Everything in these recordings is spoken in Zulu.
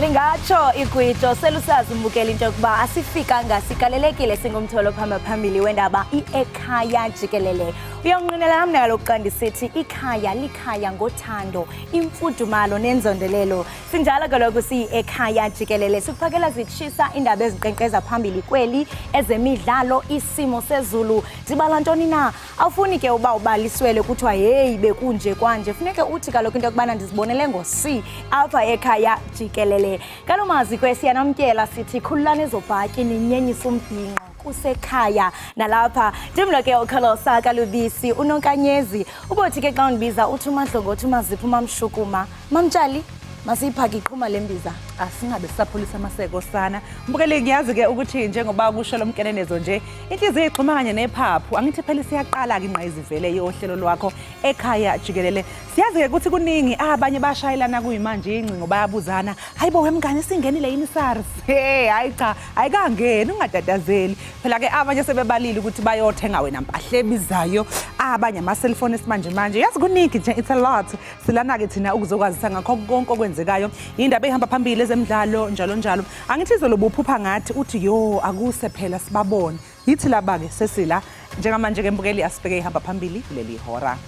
Lingatsho igwijo selusazi umbukeli into yokuba asifikanga sikalelekile singumtholo phambili wendaba Ekhaya Jikelele. Uyonqinela namna kaloku ndisithi ikhaya likhaya ngothando, imfudumalo nenzondelelo. Sinjalo kaloku Ekhaya Jikelele sikuphakela zitshisa indaba eziqenqeza phambili kweli ezemidlalo, isimo sezulu. Dibala ntoni na? Awufuni ke uba ubaliswele kuthiwa hey bekunje kwanje. Funeke uthi kaloku into yokubana ndizibonele ngo-C apha Ekhaya Jikelele. Kalomazi kwesiyanamkela sithi khululani ezobhatyi ninyenyisa umbhinqo kusekhaya nalapha. Ndimlo ke ukhalosa kalubisi unonkanyezi. Ubothi ke xa undibiza uthi uMadlongo uthi uMazipho uMamshukuma. Mamtshali masiyiphaka iqhuma lembiza. Asingabe sisaphulisa amaseko sana. Mbukeli ngiyazi ke ukuthi njengoba kusho lo mkenenezo nje inhliziyo ixhuma kanye nephaphu. Angithi phela siyaqala ke inqa izivele yohlelo lwakho Ekhaya Jikelele. Siyazi ke ukuthi kuningi abanye bashayelana kuyimanje incingo bayabuzana. Hayibo wemngane singenile yini SARS? Hayi cha, ayikangeni ungatatazeli. Phela ke abanye sebebalile ukuthi bayothenga wena mpahle ebizayo. Abanye ama cellphone esimanje manje. Yazi kuningi nje, it's a lot. Silana ke thina ukuzokwazisa ngakho konke okwenzekayo. Indaba ehamba phambili zemidlalo njalo. Angithi izolobu uphupha ngathi uthi yo akuse phela sibabone. Yithi laba ke sesila njengamanje ke mbukeli asibheke ihamba phambili leli hora.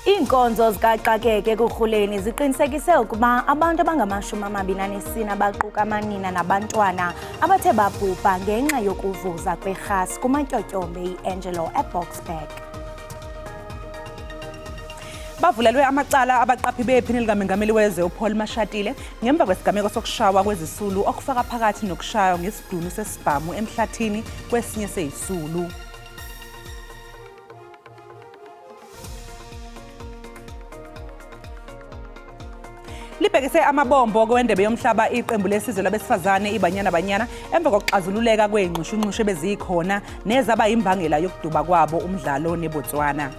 Iinkonzo zikaxakeke kurhuleni ziqinisekise ukuba abantu abangama-24 abaquka amanina nabantwana abathe babhubha ngenxa yokuvuza kwerhasi kumatyotyombe iAngelo eBoksburg. Bavulelwe amacala abaqaphi bephini likaMengameli wezwe uPaul Mashatile ngemva kwesigameko sokushawa kwezisulu okufaka phakathi nokushaywa ngesidunu sesibhamu emhlathini kwesinye seyisulu. Libhekise amabombo kwendebe yomhlaba iqembu lesizwe labesifazane iBanyana emva kokuxazululeka kwengqushunqushu bezikhona nezaba imbangela yokuduba kwabo umdlalo neBotswana.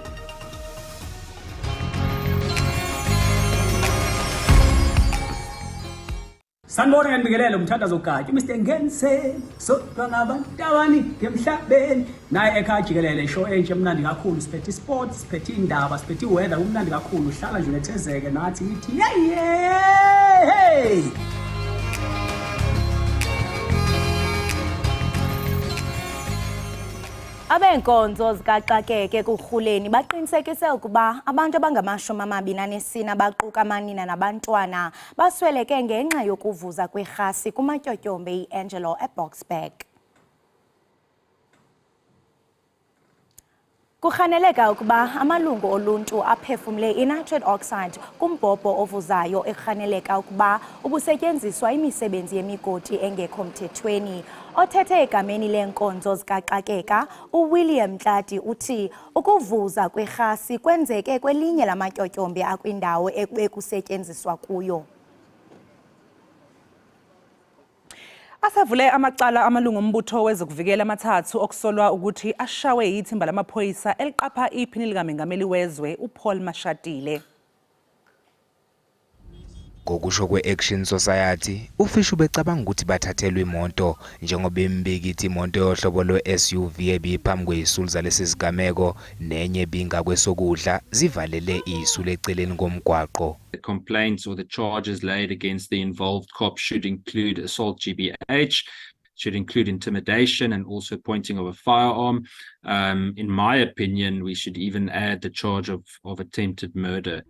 Sanibona ngenibingelele umthandazo gatsha Mr Ngense sodwa ngabantawani ngemhlabeni naye Ekhaya Jikelele show entshe emnandi kakhulu siphethe sports siphethe indaba siphethe weather umnandi kakhulu uhlala nje unethezeke nathi nithi hey Abenkonzo zikaxakeke kurhuleni baqinisekise ukuba abantu abangama-24 abaquka amanina nabantwana basweleke ngenxa yokuvuza kwerhasi kumatyotyombe iAngelo eBoksburg. Kukhaneleka ukuba amalungu oluntu aphefumle i-nitrate oxide kumbhobho ovuzayo ekhaneleka ukuba ubusetyenziswa imisebenzi yemigodi engekho mthethweni. Othethe egameni leenkonzo zikaxakeka uWilliam Mtlati uthi ukuvuza kwerhasi kwenzeke kwelinye lamatyotyombe akwindawo ekusetyenziswa kuyo. Asavule amacala amalungu ombutho wezokuvikela amathathu okusolwa ukuthi ashawe yithimba lamaphoyisa eliqapha iphini likaMengameli wezwe uPaul Mashatile. Ngokusho kwe-Action Society, ufishu becabanga ukuthi bathathelwe imoto njengoba imbikithi imoto yohlobo lwe-SUV ebiphambi kwezisulu zalesi sigameko nenye binga kwesokudla zivalele isulu eceleni komgwaqo. The complaints or the charges laid against the involved cops should include assault GBH, should include intimidation and also pointing of a firearm. In my opinion, we should even add the charge of attempted murder.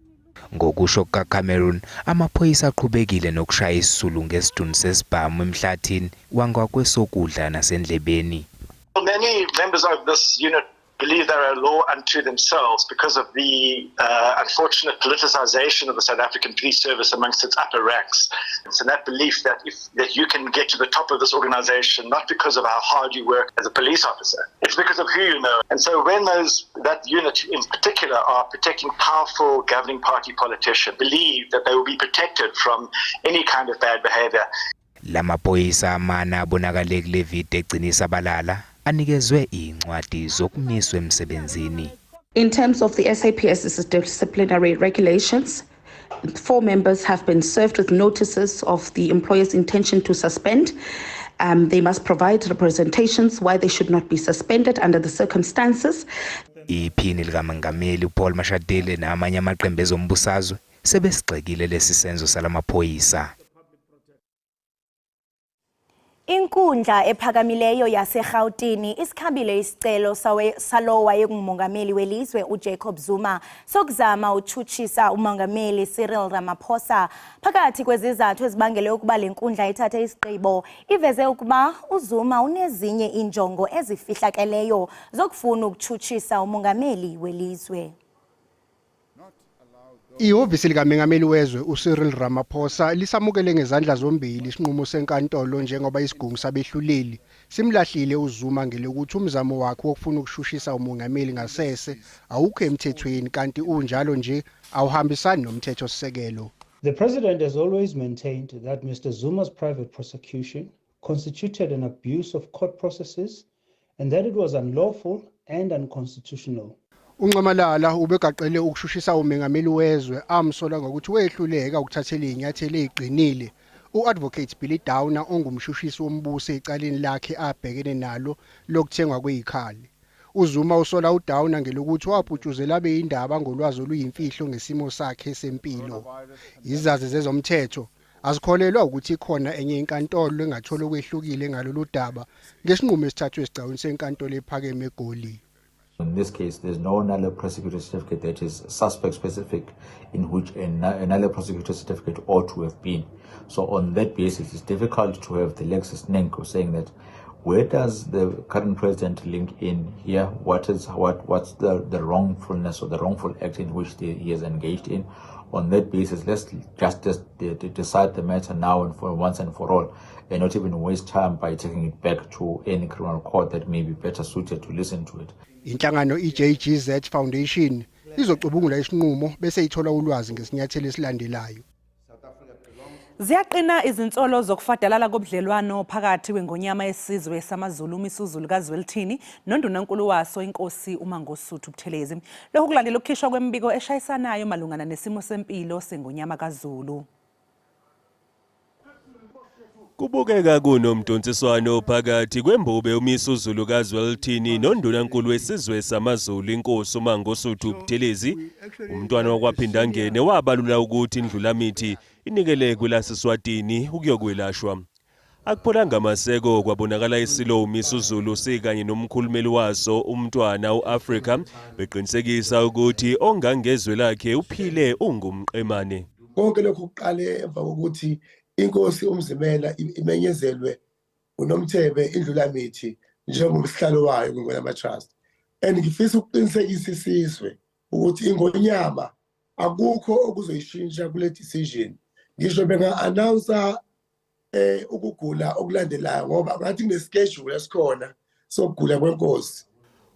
Ngokusho kaCameroon, amaphoyisa aqhubekile nokushaya isisulu ngesidunu sesibhamu emhlathini wangakwesokudla nasendlebeni. Many members of this unit believe they're a law unto themselves because of the unfortunate politicization of the South African police service amongst its upper ranks. It's in that belief that that you can get to the top of this organization not because of how hard you work as a police officer, it's because of who you know. And so when that unit in particular are protecting powerful governing party politicians, believe that they will be protected from any kind of bad behavior. Lamaphoyisa amana abonakale kule video egcinisa balala anikezwe incwadi zokumiswa emsebenzini. In terms of the SABC's disciplinary regulations, 4 members have been served with notices of the employer's intention to suspend. They must provide representations why they should not be suspended under the circumstances. Iphini likaMengameli uPaul Mashatile namanye amaqembu ezombusazwe sebesigxekile lesi senzo salamaphoyisa. Inkundla ephakamileyo yaseGauteng isikhabile isicelo salowa wayengumongameli welizwe uJacob Zuma sokuzama utshutshisa umongameli Cyril Ramaphosa. Phakathi kwezizathu ezibangele ukuba le nkundla ithathe isigqibo, iveze ukuba uZuma unezinye injongo ezifihlakeleyo zokufuna ukutshutshisa umongameli welizwe. Ihhovisi likaMengameli wezwe uCyril Ramaphosa lisamukele ngezandla zombili isinqumo senkantolo njengoba isigungu sabehluleli simlahlile uZuma ngelokuthi umzamo wakhe wokufuna ukushushisa umongameli ngasese awukho emthethweni kanti unjalo nje awuhambisani nomthethosisekelo. The president has always maintained that Mr. Zuma's private prosecution constituted an abuse of court processes and that it was unlawful and unconstitutional. Uncamalala ubegaqele ukushushisa umengameli wezwe amsola ngokuthi wehluleka ukuthathela inyathelo eziqinile. U-advocate Billy Downer ongumshushisi wombuso ecaleni lakhe abhekene nalo lokuthengwa kwezikhali. uZuma usola uDowner ngelokuthi waputshuzela abeindaba ngolwazi oluyimfihlo ngesimo sakhe sempilo. Izazi zezomthetho azikholelwa ukuthi ikhona enye inkantolo engathola okwehlukile ngalolu daba ngesinqumo esithathwe esigcawini senkantolo ephakeme eGoli. In this case, there's no null prosecutor certificate that is suspect specific in which a null prosecutor certificate ought to have been. So on that basis, it's difficult to have the Lexis Nenko saying that where does the current president link in here? What's the wrongfulness or the wrongful act in which he is engaged in? On that basis, let's just decide the matter now and for once and for all, and not even waste time by taking it back to any criminal court that may be better suited to listen to it. Inhlangano iJGZ Foundation izocubungula isinqumo bese ithola ulwazi ngesinyathelo esilandelayo. Ziyaqina izinsolo zokufadalala kobudlelwano phakathi kwengonyama yesizwe samaZulu misuzulu kaZwelithini nondunankulu waso inkosi uMangosuthu Buthelezi. Lokhu kulandela ukukhishwa kwembiko eshayisanayo malungana nesimo sempilo sengonyama kaZulu. Kubukeka kunomdonsiswano phakathi kwembube umisuzulu kaZwelithini nondunankulu wesizwe samaZulu inkosi uMangosuthu Buthelezi. Umntwana wakwaphinda ngene wabalula ukuthi indlulamithi inikele kwelaseswatini ukuyokwelashwa. Akupholanga amaseko kwabonakala isilo umisuzulu sikanye nomkhulumeli waso umntwana uAfrica beqinisekisa ukuthi ongangezwe lakhe uphile ungumqemane. Konke lokhu kuqale emva kokuthi inkosi umzimela imenyezelwe unomthebe indlulamithi njengomsihlalo wayo ngokwenama trust. And ngifisa ukuqinisekisa isizwe ukuthi ingonyama akukho okuzoyishintsha kule decision. Ngisho benga-announce ukugula okulandelayo ngoba ngathi kuneschedule esikhona sokugula kwenkosi.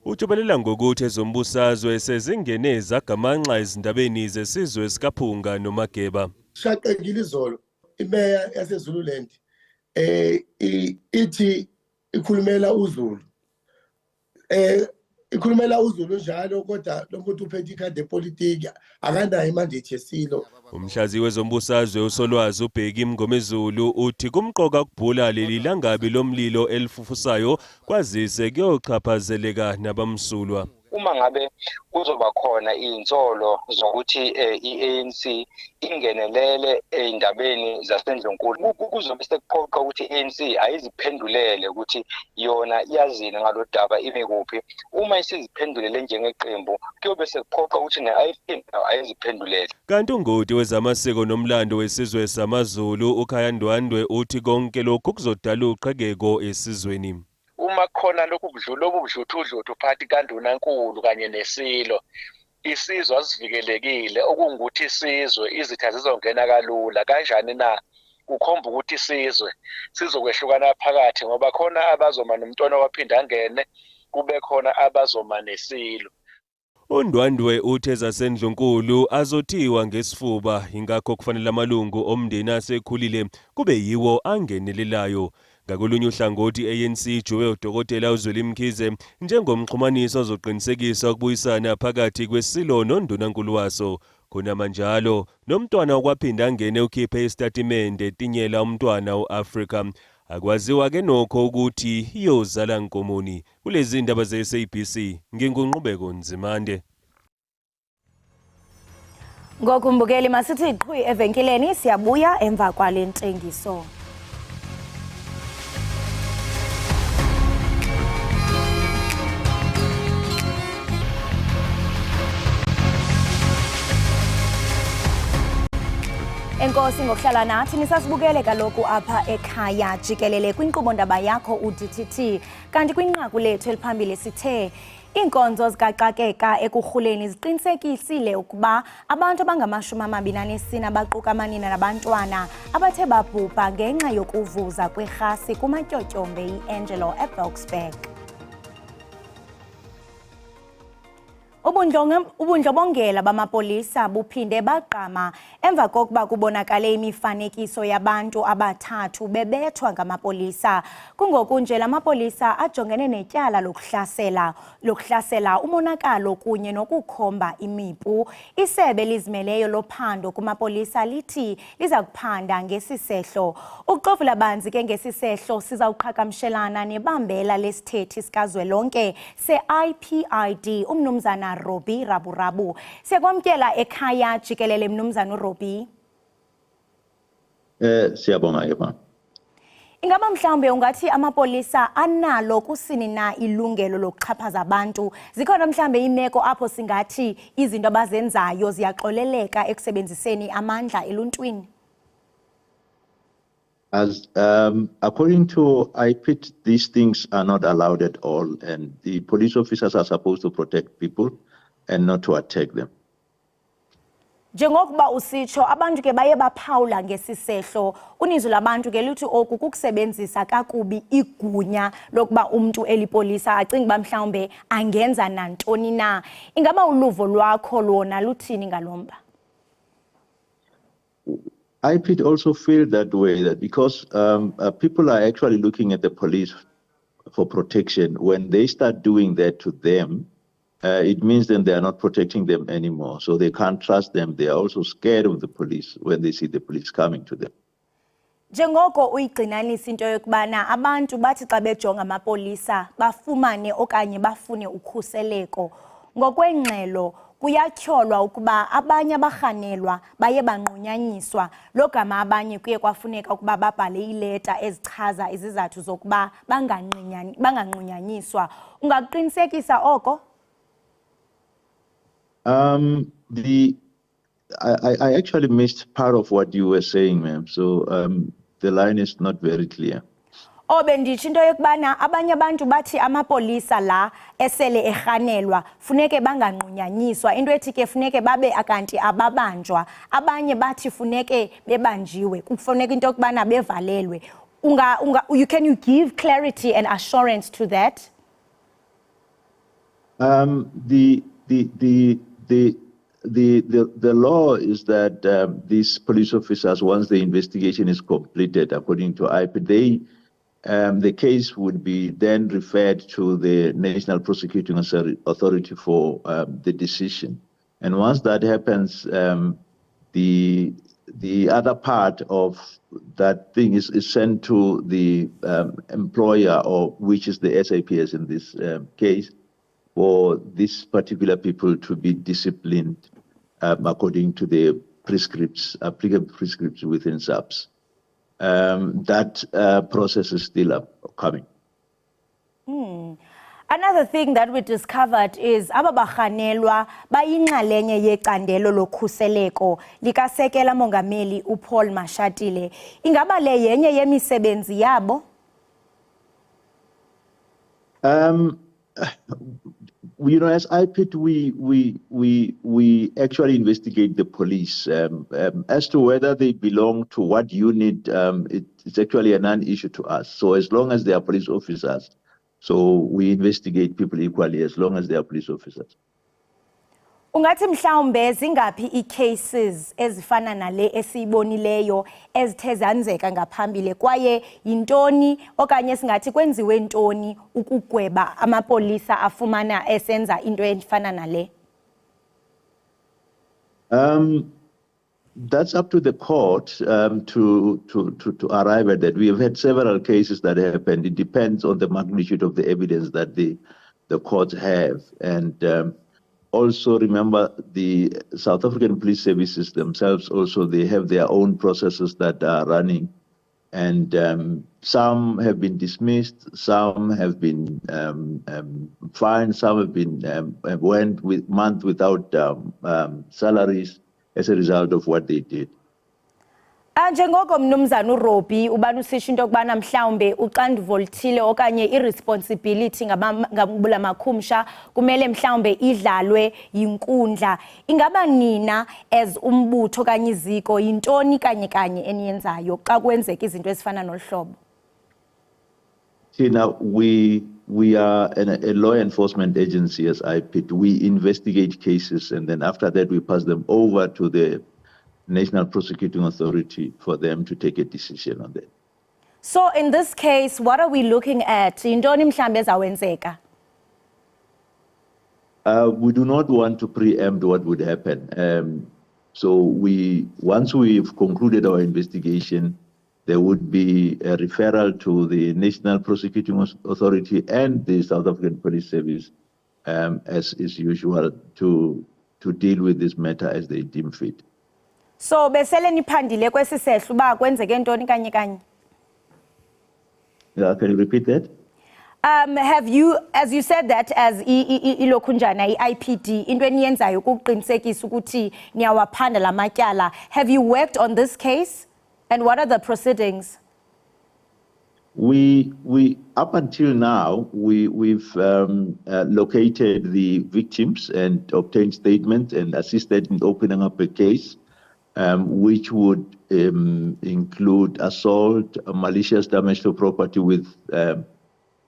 Ujobelela ngokuthi ezombusazwe sezingene zagamanxa ezindabeni zesizwe sikaphunga noMageba. Shaqekile izolo imeya yaseZululand ithi ikhulumela uZulu. Ikhulumela uZulu njalo kodwa lo muntu uphethe ikhadi lepolitiki akanayo imandate yesilo. Umhlazi wezombusazwe uSolwazi uBheki Mngomezulu uthi kumqoka ukubhula leli langabi lomlilo elifufusayo kwazise kuyochaphazeleka nabamsulwa. Uma ngabe kuzoba khona izinsolo zokuthi iANC ingenelele endabeni zasendlunkulu kuzobe sekuphoqa ukuthi iANC ayiziphendulele ukuthi yona iyazina ngalodaba ime kuphi. Uma isiziphendulele njengeqembu kuyobe sekuphoqa ukuthi neIFP ayiziphendulele. Kanti ungoti wezamasiko nomlando wesizwe samaZulu uKhaya Ndwendwela uthi konke lokhu kuzodala uqhekeko esizweni. Uma khona lokhu budluthu phakathi kandunankulu kanye nesilo, isizwe asivikelekile okungukuthi isizwe izitha zizongena kalula kanjani na kukhomba ukuthi isizwe sizokwehlukana phakathi ngoba khona abazoma nomntwana waphinda ngene kube khona abazoma nesilo. uNdwendwela uthe zasendlunkulu azothiwa ngesifuba ingakho kufanele amalungu omndeni asekhulile kube yiwo angenelelayo. Ngakolunye uhlangothi ANC ijuwe uDokotela uZweli Mkhize njengomxhumanisi ozoqinisekisa ukubuyisana phakathi kwesilo nondunankulu waso. Khona manjalo nomntwana okwaphinda ngene ukhiphe isitatimende etinyela umntwana uAfrica Akwaziwa ke nokho ukuthi iyozala nkomoni. Kulezi ndaba ze-SABC ngingunqubeko Nzimande. Ngokumbukeli masithi iqhwi evenkileni siyabuya emva kwale ntengiso. Enkosi ngokuhlala nathi nisasibukele kaloku apha ekhaya jikelele kwinkqubo ndaba yakho uDTT kanti kwinqaku lethu eliphambili sithe iinkonzo zikaxakeka ekurhuleni ziqinisekisile ukuba abantu abangama-24 abaquka amanina nabantwana abathe babhubha ngenxa yokuvuza kwerhasi kumatyotyombe iAngelo eBoksburg. Ubundlobongela bamapolisa buphinde bagqama emva kokuba kubonakale imifanekiso yabantu abathathu bebethwa ngamapolisa. Kungoku nje lamapolisa ajongene netyala lokuhlasela umonakalo kunye nokukhomba imipu. Isebe lizimeleyo lophando kumapolisa lithi liza kuphanda ngesisehlo. Ukuxovula banzi ke ngesisehlo sizawuqhagamshelana nebambela lesithethi sikazwelonke se-IPID umnumzana Robi Raburabu. Siyakwamkela ekhaya jikelele mnumzana Robi. Siyabonga Eva. Ingaba mhlawumbe ungathi amapolisa analo kusini na ilungelo lokuxhaphaza abantu? Zikhona mhlawumbe imeko apho singathi izinto abazenzayo ziyaxoleleka ekusebenziseni amandla eluntwini? As according to IPID, these things are not allowed at all, and the police officers are supposed to protect people and not to attack them. Njengokuba usitsho abantu ke baye baphawula ngesisehlo uninzi labantu ke lithi oku kukusebenzisa kakubi igunya lokuba umuntu elipolisa acinga ba mhlawumbe angenza nantoni na. Ingaba uluvo lwakho lona luthini ngalomba? IPID also feel that way, that because people are actually looking at the police for protection. When they start doing that to them, it means then they are not protecting them anymore. So they can't trust them. They are also scared of the police when they see the police coming to them. Njengoko uyigcinanisa into yokubana abantu bathi xa bejonga amapolisa bafumane okanye bafune ukhuseleko. Ngokwengxelo kuyatyholwa ukuba abanye abarhanelwa baye banqunyanyiswa. Logama abanye kuye kwafuneka ukuba babhale ileta ezichaza izizathu zokuba banganqunyanyiswa. Ungaqiniseka oko? I actually missed part of what you were saying, ma'am. So the line is not very clear. Benditsho into yokubana abanye abantu bathi amapolisa la esele erhanelwa funeke banganqunyanyiswa, into ethi ke funeke babe akanti ababanjwa, abanye bathi funeke bebanjiwe, kufuneka into yokubana bevalelwe. Can you give clarity and assurance to that? The law is that these police officers, once the investigation is completed, according to IPID, the case would be then referred to the National Prosecuting Authority for the decision. And once that happens, the other part of that thing is sent to the employer, or which is the SAPS in this case, for these particular people to be disciplined according to the applicable prescripts within SABC. That process is still coming. Another thing that we discovered is ababarhanelwa bayinxalenye yecandelo lokhuseleko likasekela mongameli uPaul Mashatile. Ingaba le yenye yemisebenzi yabo? You know, as IPID, we actually investigate the police. As to whether they belong to what unit, it's actually a non-issue to us. So as long as they are police officers, so we investigate people equally as long as they are police officers. Ungathi mhlawumbe zingaphi i-cases ezifana nale esiyibonileyo ezithe zanzeka ngaphambili kwaye yintoni okanye singathi kwenziwe ntoni ukugweba amapolisa afumana esenza into efana nale? That's up to the court to arrive at that. We have had several cases that happened. It depends on the magnitude of the evidence that the courts have. And also remember, the South African police services themselves also, they have their own processes that are running. And some have been dismissed, some have been fined, some have been went with months without salaries as a result of what they did. Njengoko mnumzana uRobbie ubani usisho into kubana mhlawumbe uxanduvo lithile okanye irresponsibility ngabula makhumsha kumele mhlawumbe idlalwe yinkundla, ingaba nina as umbutho okanye iziko yintoni kanye eniyenzayo xa kwenzeka izinto ezifana nolhlobo? Now we are a law enforcement agency as IPID. We investigate cases, and then after that we pass them over to the National Prosecuting Authority for them to take a decision on that. So in this case, what are we looking at? Yintoni mhlambe ezawenzeka? We do not want to preempt what would happen. So once we've concluded our investigation, there would be a referral to the National Prosecuting Authority and the South African Police Service, as is usual, to deal with this matter as they deem fit. So besele niphandile kwesisehlo uba kwenzeke ntoni kanye? Can you repeat that? Have you, as you said that as ilokhunjana iIPD into eniyenzayo ukuqinisekisa ukuthi niyawaphanda lamatyala, have you worked on this case and what are the proceedings? We up until now we've located the victims and obtained statements and assisted in opening up a case, which would include assault, malicious damage to property with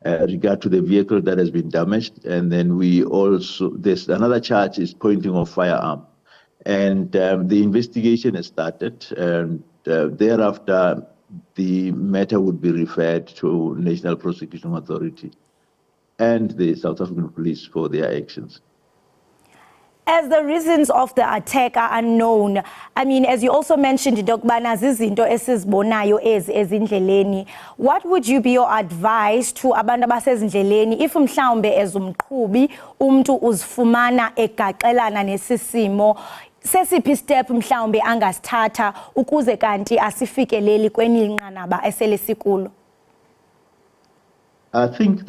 regard to the vehicle that has been damaged, and then there's another charge is pointing of firearm, and the investigation has started, and thereafter the matter would be referred to National Prosecuting Authority and the South African Police for their actions. As the reasons of the attack are unknown, I mean, as you also mentioned, Dokbana zizinto esizibonayo ezindleleni, what would you be your advice to abantu abasezindleleni if mhlawumbe ezumqhubi umuntu uzifumana egaxelana nesisimo, sesiphi step mhlawumbe angasithatha ukuze kanti asifikeleli kwenye inqanaba esele sikulo? I think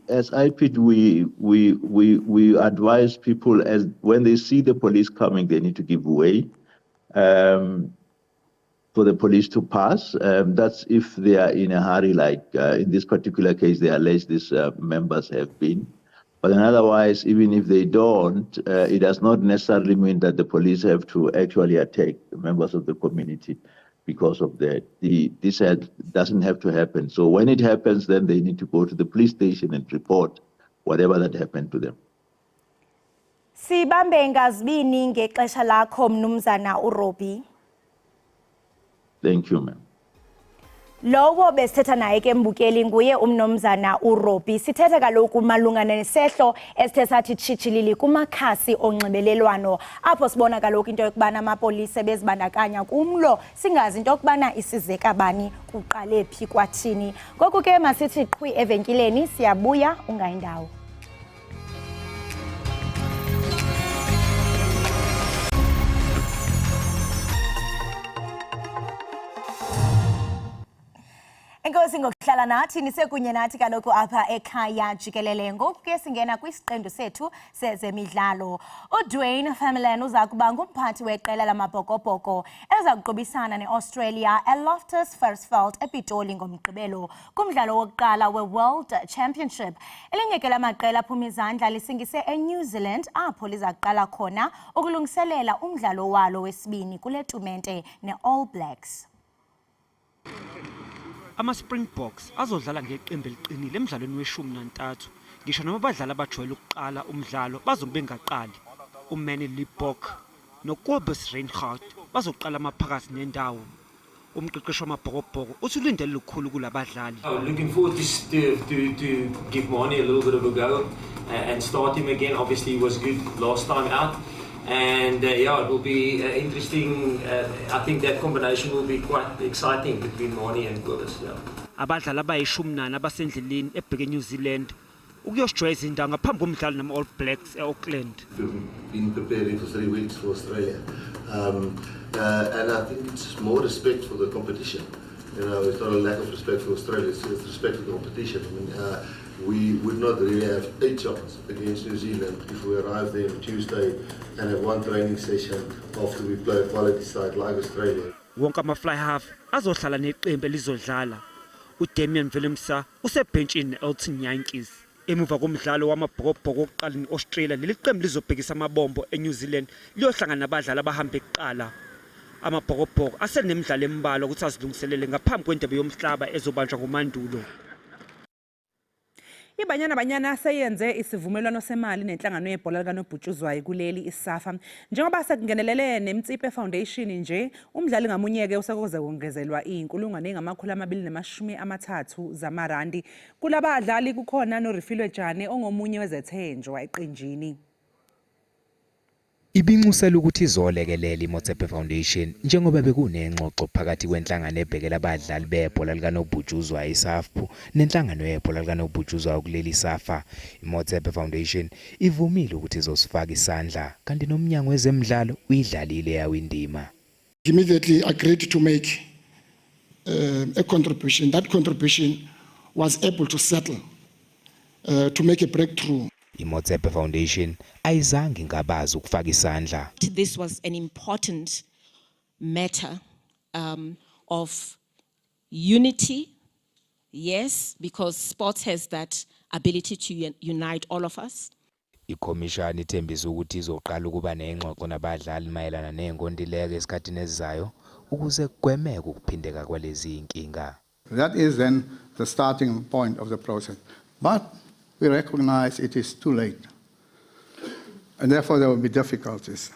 as IPID we advise people as when they see the police coming, they need to give way for the police to pass. That's if they are in a hurry, like in this particular case, they allege these members have been. But then otherwise, even if they don't, it does not necessarily mean that the police have to actually attack the members of the community. Because of that, this doesn't have to happen. So when it happens, then they need to go to the police station and report whatever that happened to them. Sibambe ngazibini ngexesha lakho mnumzana uRobbie. Thank you, ma'am. Lowo besithetha naye ke mbukeli nguye umnomzana uRobbie. Sithetha kaloku malunga nesehlo esithe sathi tshitshilili kumakhasi onxibelelwano apho sibona kaloku into yokubana amapolisa bezibandakanya kumlo singazi into yokubana isizeka bani kuqale phi kwathini. Ngoku ke masithi qhwi evenkileni siyabuya ungayindawo. Enkosi ngokuhlala nathi nisekunye nathi kaloku apha ekhaya jikelele. Ngoku ke singena kwisiqendu sethu sezemidlalo. uDwayne Family uza kuba ngumphathi weqela lamabhokobhoko eza kuqobisana neAustralia eLoftus Versfeld ePitoli ngomgqibelo kumdlalo wokuqala weWorld Championship. Elinye ke lamaqela aphuma izandla lisingise eNew Zealand apho liza kuqala khona ukulungiselela umdlalo walo wesibini kule tumente neAll Blacks. Ama-Springboks azodlala ngeqembu eliqinile emdlalweni we-13 ngisho noma abadlali abajwayele ukuqala umdlalo bazobe bengaqali. uManny Libbok noKobus Reinhardt bazoqala amaphakathi nendawo. Umqeqeshi wamabhokobhoko uthi ulindele lukhulu kulabadlali. Looking forward to give Manny a little bit of a go and start him again. Obviously he was good last time out. And yeah, it will be interesting. I think that combination will be quite exciting between Mani and Kobus. Yeah. Abadlali abayishumi abasendleleni ebheke New Zealand ukuyosijwayeza indawo ngaphambi komdlalo nama All Blacks eAuckland. We've been preparing for 3 weeks for Australia, and I think it's more respect for the competition. You know, it's not a lack of respect for Australia; it's respect for the competition. I mean, we would not really have 8 shots against New Zealand if we arrive there on Tuesday and have 1 training session after we play a quality side like Australia. Wonke ama-fly half azohlala neqembu elizodlala. uDamian Willemsa usebhentshini Elton Yankees. Emuva komdlalo wamabhokobhoko oqala neAustralia, leli qembu lizobhekisa amabombo eNew Zealand liyohlangana nabadlali abahamba ekuqala. Amabhokobhoko asenemidlalo embalwa ukuthi azilungiselele ngaphambi kwendebe yomhlaba ezobanjwa ngoMandulo. Banyana seyenze isivumelwano semali nenhlangano yebhola likanobhutshuzwayo kuleli isafa. Njengoba sekungenelele neMtsipe Foundation nje, umdlali ngamunye-ke usakuze kongezelwa R230 zamarandi. Kulabadlali kukhona noRifilwe Jane ongomunye wezethenjwa eqenjini. Ibinxusela ukuthi izolekelela iMotsepe Foundation njengoba bekunengxoxo phakathi kwenhlangano ebhekela abadlali bebhola likanobhutshuzwayo iSAFPU nenhlangano yebhola likanobhutshuzwayo kuleli safa. iMotsepe Foundation ivumile ukuthi izosifaka isandla kanti nomnyango wezemidlalo uyidlalile yawo indima. Immediately agreed to make a contribution. That contribution was able to settle to make a breakthrough. iMotsepe Foundation ayizange ngabazi ukufaka isandla. This was an important matter of unity, yes, because sports has that ability to unite all of us. Ikhomishani ithembisa ukuthi izoqala ukuba nengxoxo nabadlali mayelana nenkontileka esikhathini esizayo ukuze kugwemeke ukuphindeka kwalezi inkinga. That is then the starting point of the process. But we recognize it is too late, and therefore there will be difficulties.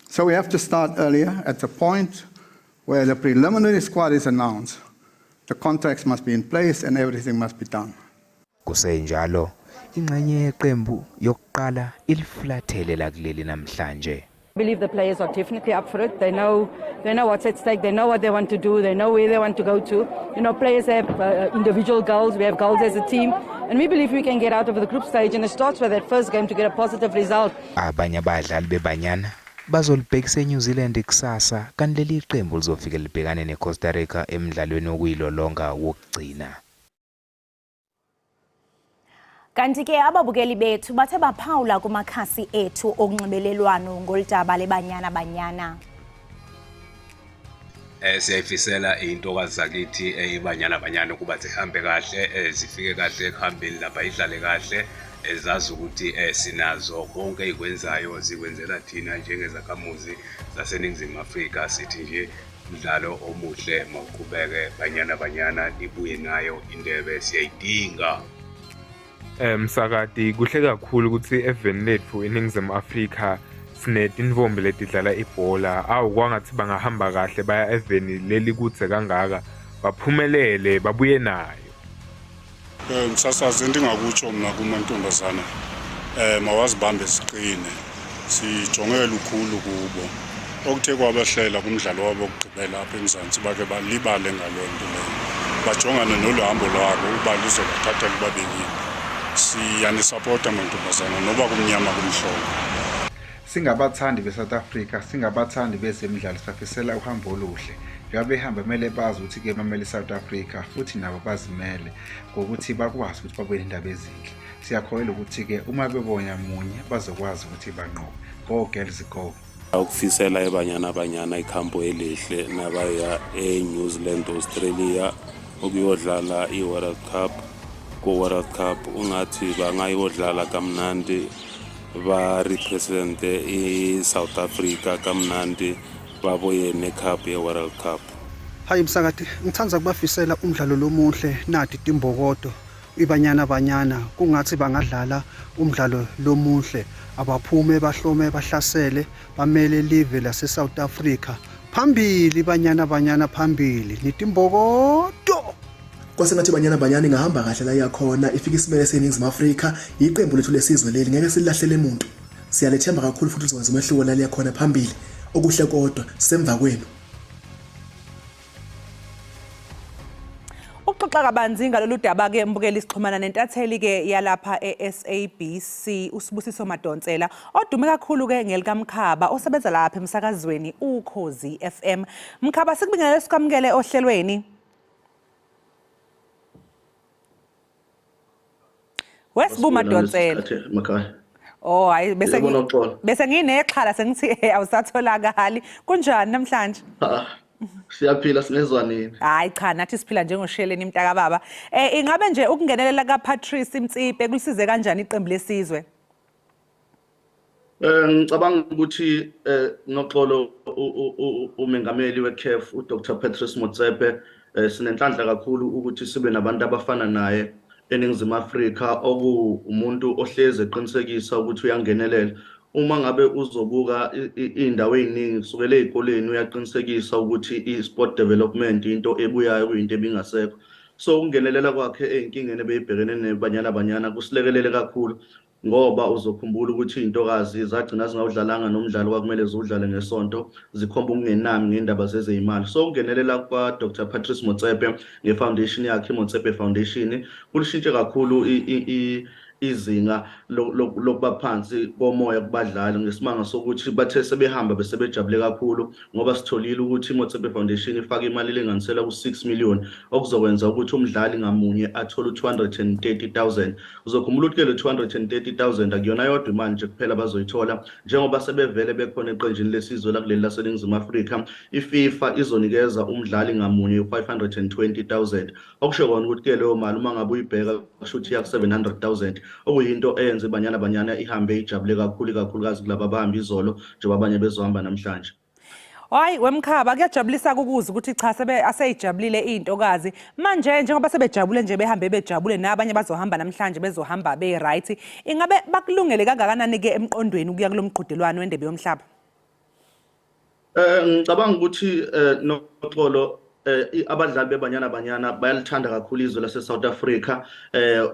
So we have to start earlier at the point where the preliminary squad is announced. The contracts must be in place and everything must be done. Kusenjalo, ingxenye yeqembu yokuqala ilifulathele la kuleli namhlanje. I believe the players are definitely up for it. They know what's at stake. They know what they want to do. They know where they want to go to. You know, players have individual goals. We have goals as a team. And we believe we can get out of the group stage. And it starts with that first game to get a positive result. Abanye abadlali bebanyana bazolibhekisa eNew Zealand kusasa kanti leli qembu lizofika libhekane neCosta Rica emidlalweni okuyilolonga wokugcina. Kanti-ke ababukeli bethu bathe baphawula kumakhasi ethu okunxibelelwano ngoludaba lebanyana. Siyayifisela intokazi zakithi ibanyana ukuba zihambe kahle, zifike kahle ekuhambeni lapha idlale kahle, ezazi ukuthi sinazo konke ikwenzayo zikwenzela thina njengezakhamuzi zaseNingizimu Afrika. Sithi nje umdlalo omuhle mawuqhubeke banyana ibuye nayo indebe siyayidinga. Msakati kuhle kakhulu ukuthi eveni lethu eNingizimu Afrika sinedinvombe letidlala ibhola. Awukwangathi bangahamba kahle baya eveni leli kutse kangaka baphumelele babuye nayo. Msasazi endingakutsho mna kumantombazana mawazibambe siqine, sijongele lukhulu kubo okuthe kwabahlela kumdlalo wabo wokugqibela apha eMzantsi bake balibale ngaloo nto leyo, bajongane noluhambo lwabo uba lizobathatha libabekile. Siyanisapota amantombazana noba kumnyama kumhlophe. Singabathandi beSouth Africa, singabathandi bezemidlalo, sifisela uhambo oluhle. Njengoba behamba kumele bazi ukuthi ke bamele South Africa futhi nabo bazimele ngokuthi bakwazi ukuthi babuye indaba ezinhle. Siyakholelwa ukuthi ke uma bebona munye bazokwazi ukuthi banqobe. Go girls go. Ukufisela ebanyana ikhampo elihle nabaya eNew Zealand, Australia ukuyodlala iWorld Cup. World Cup ungathi bangayodlala kamnandi ba represent South Africa kamnandi babuye necup yeWorld Cup. Hayi Msakati, ngithanda kubafisela umdlalo lomuhle nadi timbokodo ibanyana kungathi bangadlala umdlalo lomuhle abaphume bahlome bahlasele bamele live lase South Africa phambili banyana phambili nitimbokodo. Kwasengathi banyana ingahamba kahle la yakhona ifika isimele seNingizimu Afrika iqembu lethu lesizwe leli ngeke silahlele umuntu. Siyalethemba kakhulu futhi uzokwenza umehluko la liya khona phambili. Okuhle kodwa semva kwenu. Ukuxoxa kabanzi ngalolu daba ke mbukeli sixhumana nentatheli ke yalapha SABC uSibusiso Madonsela odume kakhulu ke ngelikaMkhaba osebenza lapha emsakazweni Ukhozi FM. Mkhaba sikubingelele sikwamukele ohlelweni. Wesibu Madonsela. Oh hayi bese nginexhala sengithi awusatholakali. Kunjani namhlanje? Siyaphila sinezwanini. Hayi cha nathi siphila njengosheleni imntaka baba. Ingabe nje ukungenelela kaPatrice Mtsipe kulisize kanjani iqembu lesizwe? Ngicabanga ukuthi noxolo umengameli weCAF uDr Patrice Motsepe sinenhlanhla kakhulu ukuthi sibe nabantu abafana naye eNingizimu Afrika okumuntu ohleze eqinisekisa ukuthi uyangenelela. Uma ngabe uzobuka indawo eziningi kusukela ezikoleni uyaqinisekisa ukuthi i-sport development into ebuyayo kuyinto ebingasekho. So ukungenelela kwakhe ezinkingeni ebeyibhekene nebanyana kusilekelele kakhulu ngoba uzokhumbula ukuthi intokazi zagcina zingawudlalanga nomdlalo kwakumele ziwudlale ngesonto zikhomba ukungenami ngendaba zezeyimali. So ukungenelela kwa Dr Patrice Motsepe ngefoundation yakhe Motsepe Foundation kulishintshe kakhulu izinga lokuba phansi komoya kubadlali ngesimanga sokuthi bathe sebehamba bese bejabule kakhulu ngoba sitholile ukuthi Motsepe Foundation ifaka imali elinganisela ku6 million okuzokwenza ukuthi umdlali ngamunye athole 230,000. Uzokhumbula ukuthi le 230,000 akuyona yodwa imali nje kuphela bazoyithola njengoba sebevele bekhona eqenjini lesizwe la kuleli laseNingizimu Afrika. iFIFA izonikeza umdlali ngamunye 520,000 okusho kona ukuthi ke leyo mali uma ngabe uyibheka kushuthi yak 700,000 okuyinto eyenza ibanyana ihambe ijabule kakhulukazi kulabo abahamba izolo njengoba abanye bezohamba namhlanje. Hayi wemkhaba kuyajabulisa ukuza ukuthi cha aseyijabulile intokazi manje njengoba sebejabule nje behambe bejabule nabanye bazohamba namhlanje bezohamba be-right. Ingabe bakulungele kangakanani ke emqondweni ukuya kulomqhudelwano wendebe yomhlaba? Ngicabanga ukuthi noxolo abadlali bebanyana bayalithanda kakhulu izwe lase-South Africa.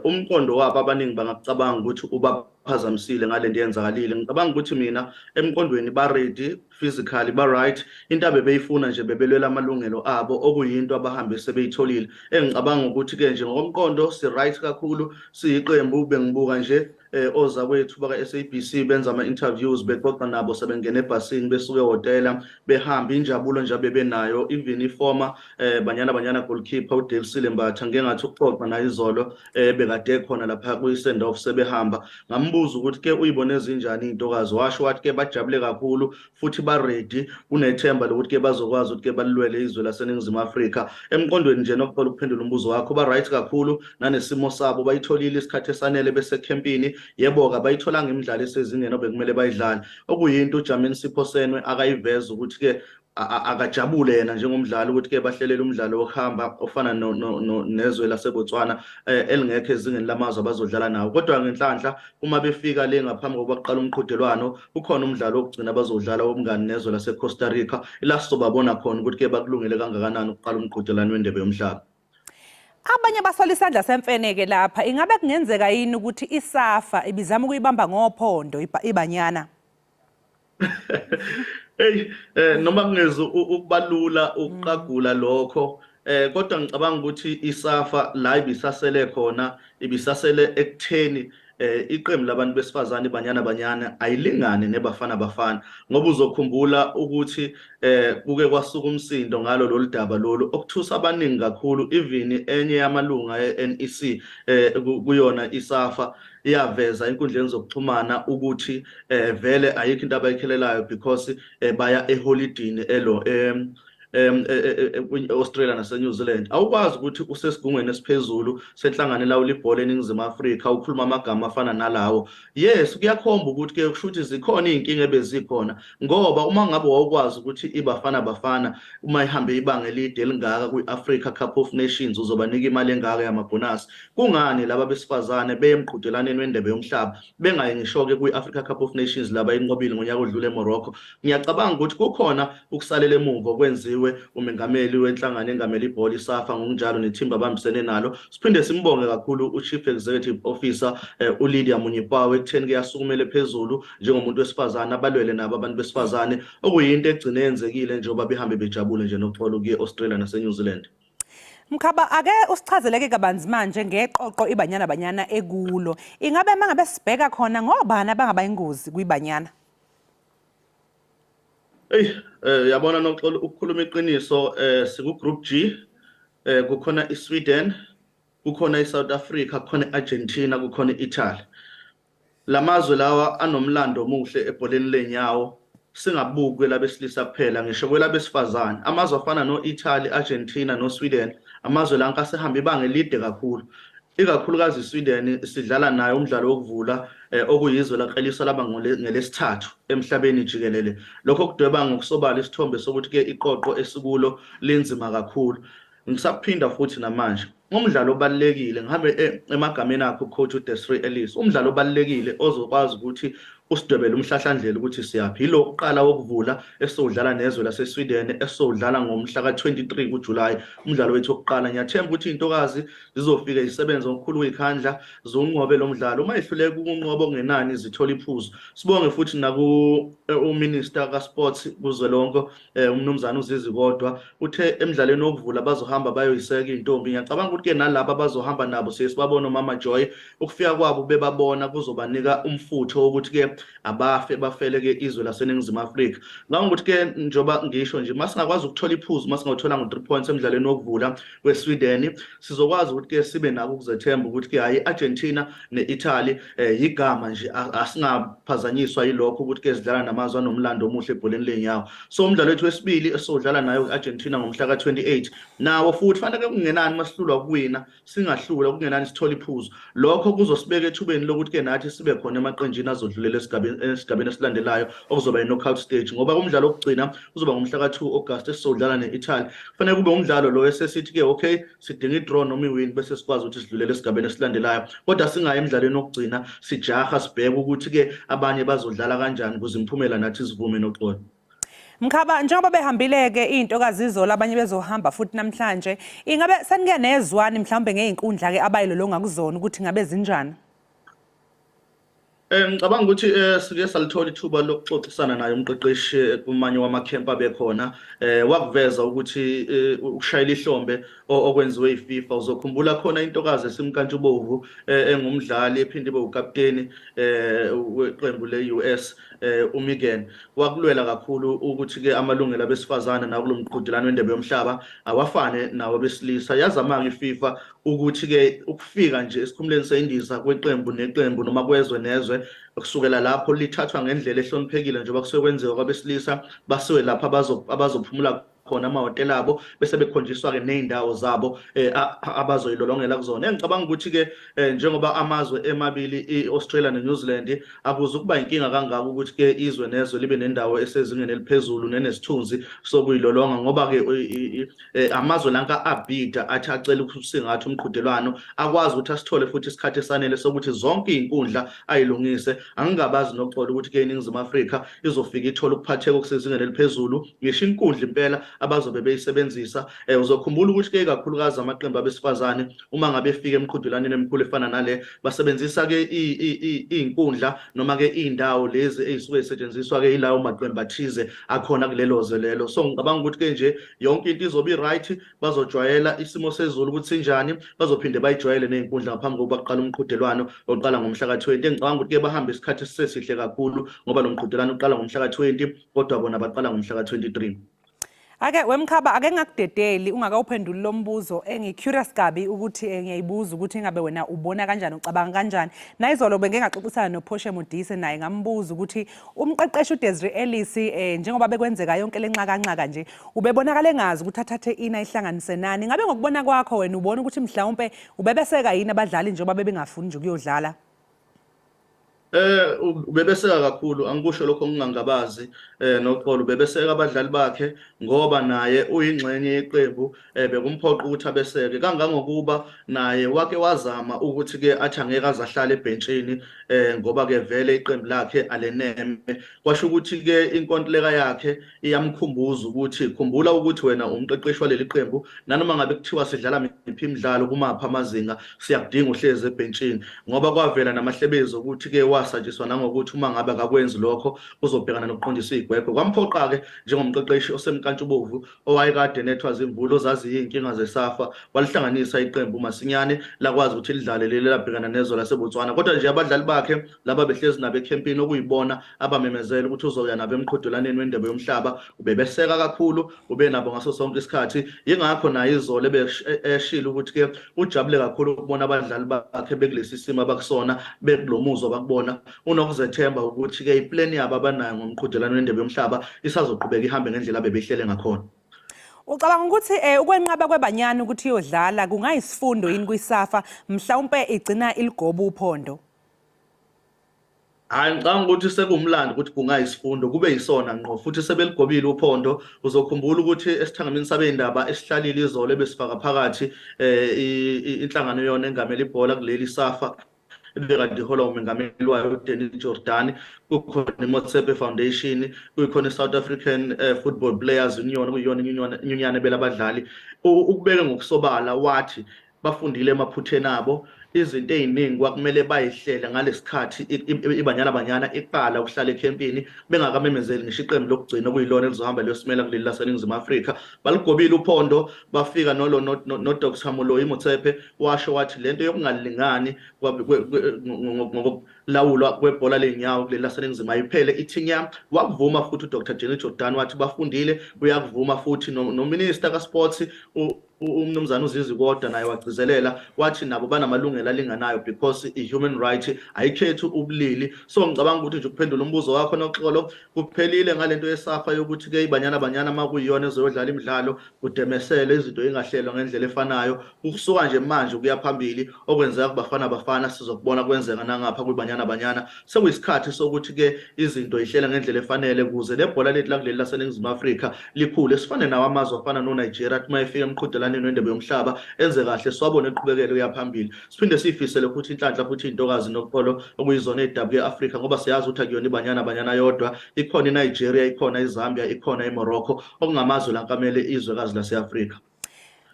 Umqondo wabo abaningi bangakucabanga ukuthi ubaphazamisile ngale nto yenzakalile. Ngicabanga ukuthi mina emqondweni ba-ready physically ba-right into abebeyifuna nje bebelwela amalungelo abo okuyinto abahambe sebeyitholile. Engicabanga ukuthi ke nje ngokomqondo si-right kakhulu siyiqembu bengibuka nje ozakwethu baka SABC benza ama-interviews bexoxa nabo sebengena ebhasini besuke ehhotela behamba injabulo nje bebenayo even iformer banyana goalkeeper uDave Silembatha ngeke ngathi ukuxoxa naye izolo bekade khona lapha kwi-send off sebehamba ngambuza ukuthi ke uyibone ezinjani intokazi washo wathi ke bajabule kakhulu futhi ba-ready unethemba lokuthi ke bazokwazi ukuthi ke balilwele izwe laseNingizimu Afrika. Emqondweni nje nokuqala ukuphendula umbuzo wakho ba-right kakhulu nanesimo sabo bayitholile isikhathi esanele besekempini. Yebo-ke bayitholanga imidlalo esezingeni obekumele bayidlale okuyinto uJamin Siphosenwe akayiveza ukuthi ke akajabule yena njengomdlali ukuthi ke bahlelela umdlalo wokuhamba ofana nezwe laseBotswana elingekho ezingeni lamazwe abazodlala nawo. Kodwa ngenhlanhla uma befika le ngaphambi kokuba kuqala umqhudelwano ukhona umdlalo wokugcina bazodlala womngane nezwe laseCosta Rica ila sizobabona khona ukuthi ke bakulungele kangakanani ukuqala umqhudelwano wendebe yomhlaba. Abanye basola isandla semfeneke lapha. Ingabe kungenzeka yini ukuthi iSAFA ibizama ukuyibamba ngophondo ibanyana? Hey noma kungeze ukubalula ukuqagula lokho kodwa ngicabanga ukuthi iSAFA la ibisasele khona ibisasele ekutheni iqembu labantu besifazane banyana ayilingane nebafana ngoba uzokhumbula ukuthi kuke kwasuka umsindo ngalo lolu daba lolu okuthusa abaningi kakhulu even enye yamalunga eNEC kuyona iSAFA iyaveza inkundleni zokuxhumana ukuthi vele ayikho into abayikhelelayo because baya eholidini elo Australia nase New Zealand. Awukwazi ukuthi usesigungweni esiphezulu senhlangano lawula ibhola eNingizimu Afrika ukhuluma amagama afana nalawo. Yes kuyakhomba ukuthi ke kushuthi zikhona izinkinga ebezikhona ngoba uma ngabe wawukwazi ukuthi ibafana uma ihambe ibanga elide elingaka kwi-Africa Cup of Nations uzobanika imali engaka yamabonus. Kungani laba besifazane beyemqhudelaneni wendebe yomhlaba bengayi ngisho ke kwi-Africa Cup of Nations laba inqobile ngonyaka odlule eMorocco. Ngiyacabanga ukuthi kukhona ukusalela emuva okwenziwe ulotshiwe umengameli wenhlangano engamela ibhola isafa ngokunjalo nethimba abambisene nalo. Siphinde simbonge kakhulu uChief Executive Officer uLydia Munyipawe ekutheni ke yasukumele phezulu njengomuntu wesifazane abalwele nabo abantu besifazane okuyinto egcine yenzekile njengoba behambe bejabule nje noxolo kuye Australia nase New Zealand. Mkhaba, ake usichazeleke kabanzi manje ngeqoqo iBanyana Banyana ekulo. Ingabe mangabe sibheka khona ngobani abangaba ingozi kwiBanyana? Yabona noxolo ukukhuluma iqiniso siku group G kukhona iSweden, kukhona iSouth Africa, kukhona iArgentina, kukhona iItaly. Lamazwe lawa anomlando omuhle ebholeni lenyawo. Singabuki kwelabesilisa kuphela ngisho kwelabesifazane. Amazwe afana noItaly, Argentina noSweden, amazwe la nkasehamba ibanga elide kakhulu. Ikakhulukazi iSweden sidlala nayo umdlalo wokuvula okuyizwe laqelisa laba ngelesithathu emhlabeni jikelele. Lokho kudweba ngokusobala isithombe sokuthi ke iqoqo esikulo lenzima kakhulu. Ngisaphinda futhi namanje umdlalo obalekile ngihambe emagameni akho coach uDesiree Ellis. Umdlalo obalekile ozokwazi ukuthi usidwebele umhlahlandlela ukuthi siyaphi lo oqala wokuvula esizodlala nezwe laseSweden esizodlala ngomhla ka23 kuJuly. Umdlalo wethu oqala ngiyathemba ukuthi intokazi zizofika isebenze ngokukhulu wekhandla zonqobe lo mdlalo. Uma ihluleka ukunqoba okungenani zithola iphuzu. Sibonge futhi naku uMinister kaSports kuzwelonke umnumzana uZizi kodwa uthe emidlalweni wokuvula bazohamba bayoyiseka intombi. Ngiyacabanga ukuthi ke nalabo bazohamba nabo sesibabona uMama Joy ukufika kwabo bebabona kuzobanika umfutho wokuthi ke abafe bafele ke izwe laseNingizimu Afrika. Ngakho ukuthi ke njoba ngisho nje masingakwazi ukuthola iphuzu masingawuthola ngo3 points emidlalweni wokuvula kweSweden sizokwazi ukuthi ke sibe nako ukuzethemba ukuthi ke hayi iArgentina neItaly igama nje asingaphazanyiswa yilokho ukuthi ke sidlala namazwe anomlando omuhle ebholeni lenyawo. So umdlalo wethu wesibili esizodlala nayo iArgentina ngomhla ka28 nawo futhi fanele kungenani masihlulwa kuwina singahlula kungenani sithola iphuzu. Lokho kuzosibeka ethubeni lokuthi ke nathi sibe khona emaqenjini azodlulela esigabeni esilandelayo okuzoba i-knockout stage ngoba umdlalo wokugcina uzoba ngomhla ka2 August esizodlala neItaly. Fanele kube umdlalo lo esesithi ke okay sidinga idraw noma iwin bese sikwazi ukuthi sidlulele esigabeni esilandelayo. Kodwa singayi emidlalweni wokugcina sijaha sibheke ukuthi ke abanye bazodlala kanjani ukuze imphumela nathi sivume noxolo. Mkhaba, njengoba behambile-ke iy'ntokazi izola abanye bezohamba futhi namhlanje, ingabe senike nezwani mhlawumbe ngey'nkundla-ke abayilolonga kuzona ukuthi ngabe zinjani? Ngicabanga ukuthi sike salithola ithuba lokuxoxisana naye umqeqeshi kumanye wamakhempa abekhona wakuveza ukuthi ukushayela ihlombe okwenziwe iFIFA. Uzokhumbula khona intokazi esimkantshubovu engumdlali ephinde ibe ukapteni weqembu leUS uMegan wakulwela kakhulu ukuthi ke amalungelo abesifazane nakulo mqhudelano wendebe yomhlaba awafane nawo besilisa. Yazama iFIFA ukuthi ke ukufika nje esikhumuleni seyindiza kweqembu neqembu noma kwezwe nezwe kusukela lapho lithathwa ngendlela ehloniphekile njengoba kusuke kwenziwa kwabesilisa basiwe lapha abazophumula khona amahhotela abo bese bekhonjiswa ke nezindawo zabo abazoyilolongela kuzona. Ngicabanga ukuthi ke njengoba amazwe emabili iAustralia neNew Zealand akuze kuba inkinga kangaka ukuthi ke izwe nezwe libe nendawo esezingeni eliphezulu nenesithunzi sokuyilolonga ngoba ke amazwe lanka abhida athi acela ukusingatha umqhudelwano akwazi ukuthi asithole futhi isikhathi esanele sokuthi zonke izinkundla ayilungise. Angingabazi noxolo ukuthi ke iNingizimu Afrika izofika ithola ukuphatheka okusezingeni eliphezulu ngisho inkundla impela abazobe beyisebenzisa. Uzokhumbula ukuthi ke kakhulukazi amaqembu abesifazane uma ngabe efika emqhudelaneni emikhulu efana nale basebenzisa ke izinkundla noma ke indawo lezi ezisuke zisetshenziswa ke ilawo maqembu athize akhona kulelo zelelo. So ngicabanga ukuthi ke nje yonke into izobe right, bazojwayela isimo sezulu ukuthi sinjani, bazophinde bayijwayele nezinkundla ngaphambi kokuba kuqala umqhudelwano oqala ngomhla ka20. Ngicabanga ukuthi ke bahamba isikhathi sesihle kakhulu ngoba lo mqhudelwano uqala ngomhla ka20 kodwa bona baqala ngomhla ka23. Ake wemkhaba ake ngakudedeli ungakawuphenduli lo mbuzo engicurious kabi ukuthi ngiyayibuza ukuthi ingabe wena ubona kanjani ucabanga kanjani. Nayizolo bengingaxoxisana noPhoshe Modise naye ngambuza ukuthi umqeqeshi uDesiree Ellis njengoba bekwenzeka yonke lenxaka nje ubebonakala engazi ukuthi athathe ina ihlanganise nani. Ngabe ngokubona kwakho wena ubona ukuthi mhlawumbe ubebeseka yini abadlali njengoba bebengafuni nje ukuyodlala? Ubebeseka kakhulu angikusho lokho ngingangabazi noxolo ubebeseka abadlali bakhe ngoba naye uyingxenye yeqembu bekumphoqa ukuthi abeseke kangangokuba naye wake wazama ukuthi ke athi angeke azahlale ebhentshini ngoba ke vele iqembu lakhe aleneme kwasho ukuthi ke inkontileka yakhe iyamkhumbuza ukuthi khumbula ukuthi wena umqeqeshi waleli qembu nanoma ngabe kuthiwa sidlala miphi imidlalo kumapha amazinga siyakudinga uhleze ebhentshini ngoba kwavela namahlebezi ukuthi ke wasatshiswa nangokuthi uma ngabe akakwenzi lokho uzobhekana nokuqondisa igwegwe kwamphoqa ke njengomqeqeshi osemkantshubovu owayekade nethwa zimvulo zazi inkinga zesafa walihlanganisa iqembu masinyane lakwazi ukuthi lidlale leli labhekana nezo laseBotswana kodwa nje abadlali bakhe laba behlezi nabe campaign okuyibona abamemezela ukuthi uzoya nabe emqhudelaneni wendebe yomhlaba ubebeseka kakhulu ube nabo ngaso sonke isikhathi ingakho naye izolo eshila ukuthi ke ujabule kakhulu ukubona abadlali bakhe bekulesi simo abakusona bekulomuzwa bakubona unokuzethemba ukuthi ke iplan yabo abanayo ngomqhudelano wendebe yomhlaba isazoqhubeka ihambe ngendlela bebehlele ngakhona. Ucabanga ukuthi ukwenqaba kwebanyana ukuthi iyodlala kungayisifundo yini kwisafa mhlawumbe igcina iligoba uphondo? Hayi ngicabanga ukuthi sekumlando ukuthi kungayisifundo kube yisona ngqo futhi sebeligobile uphondo uzokhumbula ukuthi esithangamini sabendaba esihlalile izolo ebesifaka phakathi inhlangano yona engamela ibhola kuleli safa bekade ihola umengameli wayo uDennis Jordan kukhona iMotsepe Foundation kukhona iSouth African Football Players Union kuyiyona inyunyana belabadlali ukubeka ngokusobala wathi bafundile emaphutheni abo izinto eziningi kwakumele bayihlela ngalesikhathi ibanyana iqala ukuhlala ecampini bengakamemezeli ngisho iqembu lokugcina okuyilona elizohamba liyosimela kuleli laseNingizimu Afrika baligobile uphondo bafika no Dr Muloyi Motsepe washo wathi lento yokungalingani ngokulawulwa kwebhola lenyawo kuleli laseNingizimu ayiphele ithinya wakuvuma futhi uDr Jenny Jordan wathi bafundile uyakuvuma futhi nominister kaSports umnumzana uZizi kodwa naye wagcizelela wathi nabo banamalungelo alinganayo because i-human right ayikhethi ubulili so ngicabanga ukuthi nje ukuphendula umbuzo wakho noxolo kuphelile ngalento yesafa yokuthi ke ibanyana makuyiyona ezodlala imidlalo kudemesele izinto engahlelwa ngendlela efanayo ukusuka nje manje kuya phambili okwenzeka kubafana sizokubona kwenzeka nangapha kwibanyana sekuyisikhathi sokuthi ke izinto ihlela ngendlela efanele kuze lebhola lethu la kuleli laseNingizimu Afrika likhule sifane nawo amazwe afana noNigeria uma efika emqhudelano wendebe yomhlaba enze kahle swabone eqhubekele uyaphambili siphinde sifisele ukuthi inhlanhla futhi intokazi noxolo okuyizona edabu yeAfrika ngoba siyazi ukuthi akuyona ibanyana yodwa ikhona iNigeria ikhona iZambia ikhona iMorocco okungamazwe lankamele izwekazi laseAfrika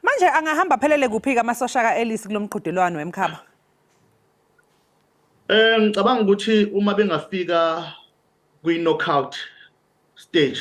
manje angahamba phelele kuphika amasosha kaElis kulomqhudelwano wemkhaba ngicabanga ukuthi uma bengafika kwi-knockout stage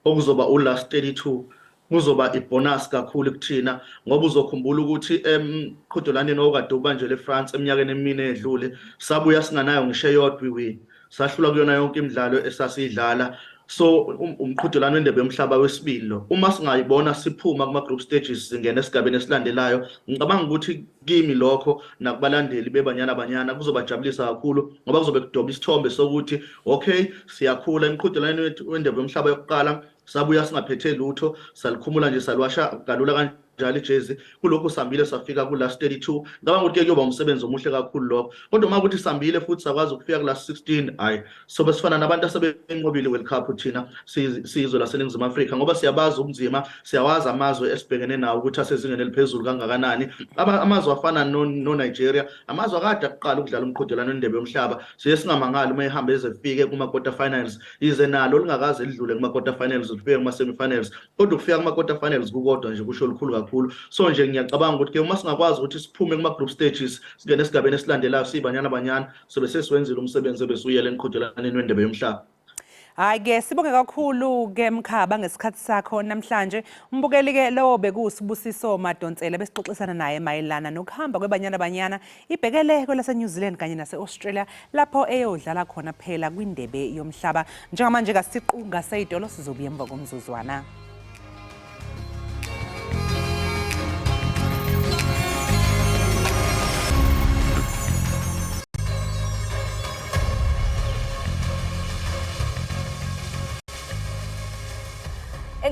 okuzoba ulast 32 kuzoba ibonus kakhulu kuthina ngoba uzokhumbula ukuthi emqhudelaneni okade ubanjwe leFrance eminyakeni emine edlule sabuya singanayo ngisho eyodwa iwin sahlula kuyona yonke imidlalo esasiyidlala so umqhudelano wendebe yomhlaba wesibili lo uma singayibona siphuma kuma group stages singena esigabeni esilandelayo ngicabanga ukuthi kimi lokho nakubalandeli bebanyana kuzobajabulisa kakhulu ngoba kuzobe kudoba isithombe sokuthi okay siyakhula emqhudelano wendebe yomhlaba yokuqala sabuya singaphethe lutho salikhumula nje salwasha kalula kanjalo ijezi kulokho sambile safika ku last 32 ngicabanga ukuthi kuyoba umsebenzi omuhle kakhulu lokho kodwa uma ukuthi sambile futhi sakwazi ukufika ku last 16 hayi sobe sifana nabantu asebenqobile World Cup thina sizwe laseNingizimu Afrika ngoba siyabaza ubunzima siyawazi amazwe esibhekene nawo ukuthi asezingeni eliphezulu kangakanani amazwe afana no Nigeria amazwe akade aqala ukudlala umqhudelano wendebe yomhlaba siye singamangala uma ehamba ezefike kuma quarter finals ize nalo lingakaze lidlule kuma quarter finals ufike kuma semi finals kodwa ukufika kuma quarter finals kukodwa nje kusho likhulu kakhulu so nje ngiyacabanga ukuthi ke uma singakwazi ukuthi siphume kuma group stages singene esigabeni esilandelayo sibanyana sobe sesiwenzile umsebenzi ebesuyela emqhudelaneni wendebe yomhlaba. Hayi ke sibonge kakhulu ke Mkhaba ngesikhathi sakho namhlanje umbukeli ke lowo bekusibusiso Madonsela besixoxisana naye mayelana nokuhamba kwebanyana ibhekele kwelase New Zealand kanye nase Australia lapho eyodlala khona phela kwindebe yomhlaba njengamanje kasiqunga seyidolo sizobuya emva komzuzwana.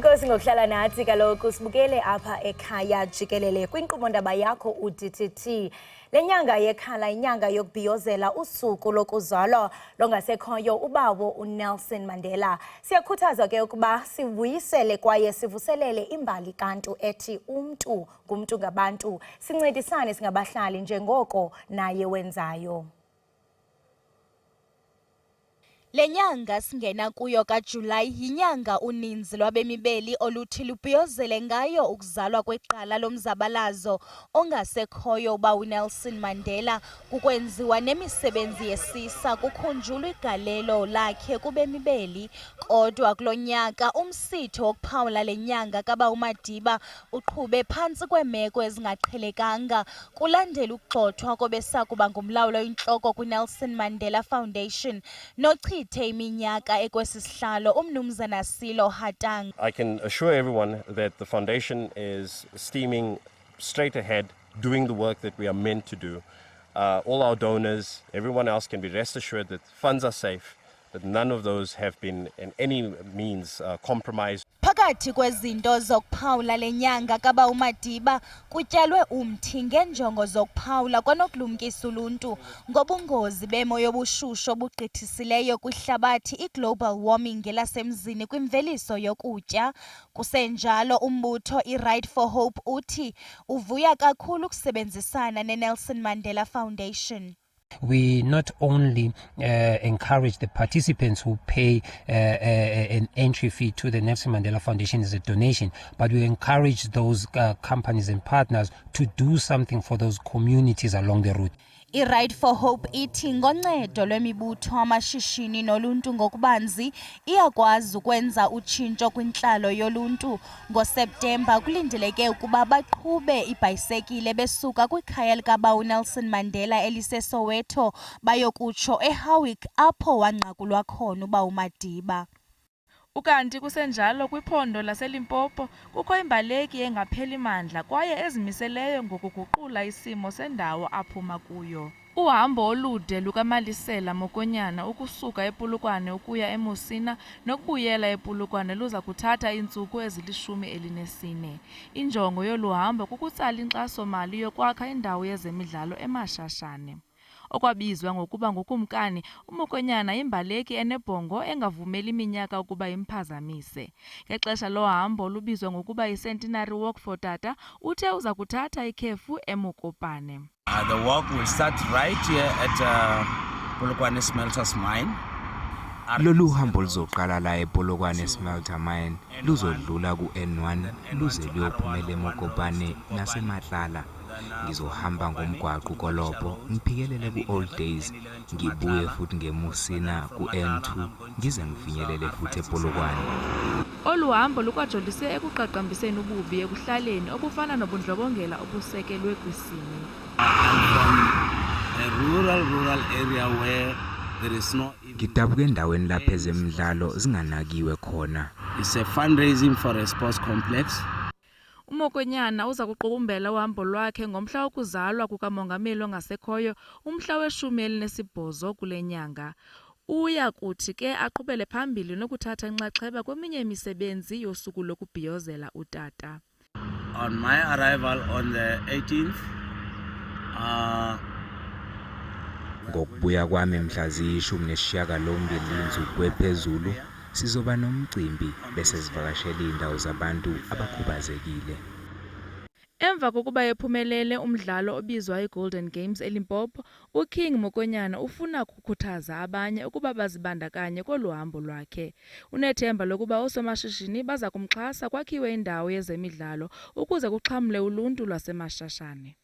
Enkosi ngokuhlala nathi kaloku sibukele apha ekhaya jikelele kwinkqubo ndaba yakho uDTT. Lenyanga yekhala inyanga yokubhiyozela usuku lokuzalwa longasekhoyo ubawo uNelson Mandela. Siyakhuthaza ke ukuba sivuyisele kwaye sivuselele imbali kantu ethi umntu ngumntu ngabantu. Sincedisane singabahlali njengoko naye wenzayo. Lenyanga singena kuyo kaJulayi yinyanga uninzi lwabemibeli oluthi lubhiyozele ngayo ukuzalwa kweqala lomzabalazo ongasekhoyo ubawo uNelson Mandela kukwenziwa nemisebenzi yesisa kukhunjulwa igalelo lakhe kubemibeli. Kodwa kulonyaka umsitho wokuphawula lenyanga kabawo uMadiba uqhube phantsi kweemeko ezingaqhelekanga kulandela ukugxothwa kobesakuba ngumlawuli oyintloko kwiNelson Mandela Foundation nochitha iminyaka ekwesisihlalo umnumzana Silo Hatang. I can assure everyone that the foundation is steaming straight ahead, doing the work that we are meant to do. All our donors, everyone else can be rest assured that funds are safe, that none of those have been in any means compromised. Phakathi kwezinto zokuphawula lenyanga kabawo uMadiba kutyalwe umthi ngenjongo zokuphawula kwanokulumkisa uluntu ngobungozi bemo yobushushu obugqithisileyo kwihlabathi iglobal warming ngelasemzini kwimveliso yokutya. Kusenjalo umbutho iRight for Hope uthi uvuya kakhulu ukusebenzisana neNelson Mandela Foundation. We not only encourage the participants who pay an entry fee to the Nelson Mandela Foundation as a donation, but we encourage those companies and partners to do something for those communities along the route. iRight for Hope ithi ngoncedo lwemibutho amashishini noluntu ngokubanzi iyakwazi ukwenza utshintsho kwintlalo yoluntu. NgoSeptemba kulindeleke ukuba baqhube ibhayisekile besuka kwikhaya likabawo uNelson Mandela eliseSoweto bayokutsho eHowick apho wanqakulwa khona ubawo uMadiba. Ukanti kusenjalo kwiphondo laseLimpopo kukho imbaleki engapheli mandla kwaye ezimiseleyo ngokuguqula isimo sendawo aphuma kuyo. Uhambo olude lukaMalisela Mokonyana ukusuka ePolokwane ukuya eMosina nokubuyela ePolokwane luza kuthatha iintsuku ezili-14. Injongo yolu hambo kukutsala inkxaso-mali yokwakha indawo yezemidlalo eMashashane. Okwabizwa ngokuba ngukumkani, uMokonyana imbaleki enebhongo engavumeli iminyaka ukuba imphazamise. Ngexesha lohambo lubizwa ngokuba yi-Centenary Walk for Tata, uthe uza kuthatha ikhefu eMokopane. The walk will start right here at Polokwane Smelters Mine. Lolu hambo luzoqala la ePolokwane Smelter Mine luzodlula ku-N1 luze luyophumela eMokopane naseMatlala. Ngizohamba ngomgwaqo kolopho ngiphikelele ku-Old Days ngibuye futhi ngeMusina ku-N2 ngize ngifinyelele futhi ePolokwane. Olu hambo lukwajolise ekuqaqambiseni ububi ekuhlaleni obufana nobundlobongela obusekelwe kwisini. A rural area where there is no. Ngidabuke endaweni lapho ezemidlalo zinganakiwe khona. It's a fundraising for a sports complex. uMokonyana uza kuqukumbela uhambo lwakhe ngomhla wokuzalwa kukamongameli ongasekhoyo umhla we-18 kule nyanga. Uya kuthi ke aqhubele phambili nokuthatha inxaxheba kweminye imisebenzi yosuku lokubhiyozela utata. On my arrival on the 18th, Ngokubuya kwami mhla ziyi-18 insuku ephezulu sizoba nomcimbi bese sivakashela indawo zabantu abakhubazekile. Emva kokuba ephumelele umdlalo obizwa iGolden Games eLimpopo, uKing Mokonyana ufuna ukukhuthaza abanye ukuba bazibandakanye kolu hambo lwakhe. Unethemba lokuba osomashishini baza kumxhasa kwakhiwe indawo yezemidlalo ukuze kuxhamle uluntu lwaseMashashane.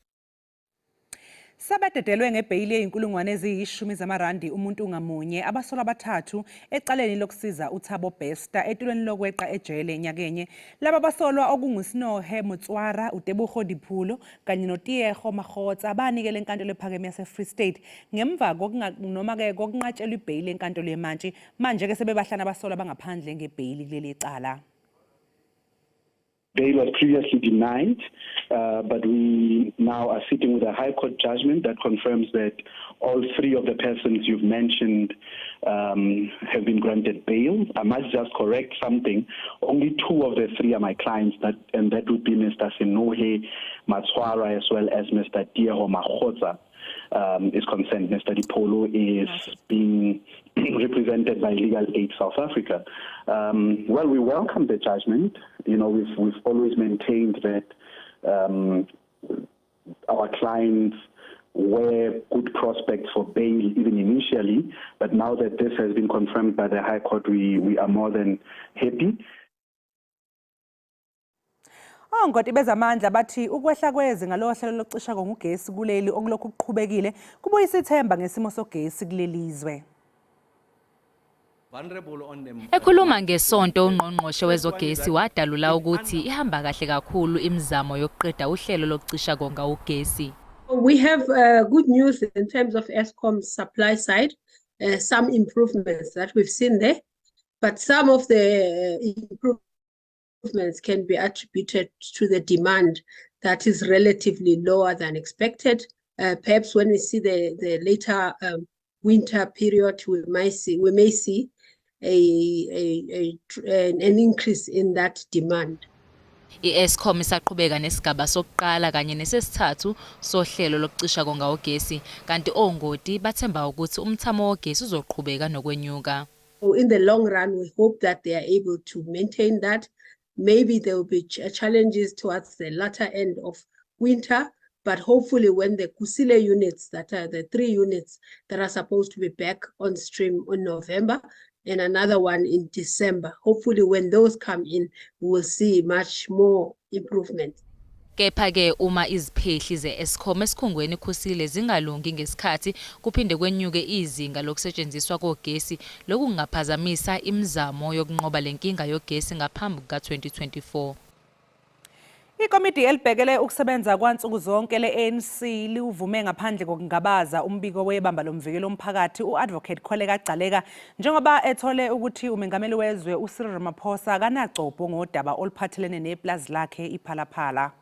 Sabadedelwe ngebheyili eyi-10,000 umuntu ngamunye abasolwa abathathu ecaleni lokusiza uThabo Bester etulweni lokweqa ejele nyakenye. Laba basolwa okunguSinohe Motswara, uTebogo Diphulo kanye noTiego Magotsa banikele enkantolo ephakeme yaseFree State ngemva kokunqatshelwa ibheyili enkantolo yeMantshi. Manje ke sebebahlana abasolwa bangaphandle ngebheyili kuleli cala. Bail was previously denied, but we now are sitting with a High Court judgment that confirms that all three of the persons you've mentioned have been granted bail. I must just correct something. Only two of the three are my clients, and that would be Mr. Senohe Matswara as well as Mr. Tieho Makgotsa. Is concerned. Mr. Dipolo is being represented by Legal Aid South Africa. Well, we welcome the judgment. You know, we've always maintained that our clients were good prospects for bail even initially, but now that this has been confirmed by the High Court, we are more than happy. Ongoti bezamandla bathi ukwehla kwezinga lohlelo lokucisha ngogesi kuleli okulokhu kuqhubekile kubuyisa ithemba ngesimo sogesi kulelizwe. Ekhuluma ngesonto ungqongqoshe wezogesi wadalula ukuthi ihamba kahle kakhulu imizamo yokuqeda uhlelo lokucisha konga ugesi. We have good news in terms of Eskom's supply side, some improvements that we've seen there, but some of the improvements can be attributed to the demand that is relatively lower than expected. Perhaps when we see the later winter period, we may see an increase in that demand. I-Eskom isaqhubeka nesigaba sokuqala kanye nesesithathu sohlelo lokucisha konga ugesi kanti ongoti bathemba ukuthi umthamo wogesi uzoqhubeka nokwenyuka. In the long run, we hope that they are able to maintain that. Maybe there will be challenges towards the latter end of winter, but hopefully when the Kusile units, that are the 3 units that are supposed to be back on stream in November, and another one in December. Hopefully when those come in, we will see much more improvement. Kepha-ke uma iziphehli ze-Eskom esikhungweni Kusile zingalungi ngesikhathi kuphinde kwenyuke izinga lokusetshenziswa kogesi lokhu kungaphazamisa imizamo yokunqoba lenkinga yogesi ngaphambi kuka-2024. Ikomiti elibhekele ukusebenza kwansuku zonke le-ANC liwuvume ngaphandle kokungabaza umbiko webamba lomvikelo omphakathi u-Advocate Koleka Gcaleka njengoba ethole ukuthi umengameli wezwe uCyril Ramaphosa kanacopho ngodaba oluphathelene neplazi lakhe iPhalaphala.